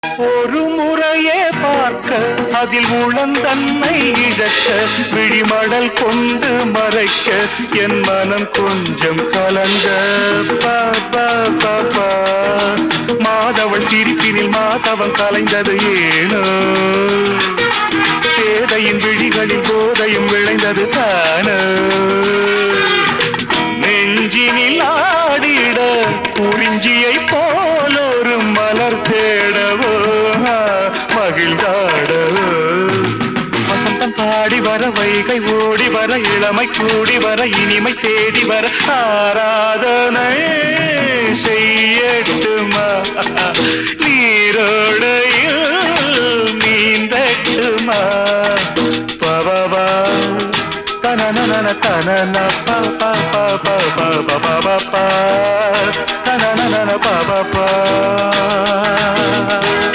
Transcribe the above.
ஒரு முறையே பார்க்க அதில் உளந்தன்னை இழக்க விழிமடல் கொண்டு மறைக்க என் மனம் கொஞ்சம் கலங்க மாதவள் சிரிப்பினில் மாதவன் கலைந்தது ஏனோ சேதையின் விழிகளில் போதையும் விளைந்தது தானோ நெஞ்சினில் ஆடிட குறிஞ்சியை போலொரு மலர் தேடவோ மகிழ்ந்தாடவோ வசந்தம் பாடி வர வைகை ஓடி வர இளமை கூடி வர இனிமை தேடி வர ஆராதனை செய்யட்டுமா நீரோடையில் நீந்தட்டுமா பவா தனன தனன பா பா பா பா பா பா பா தனன பா பா பா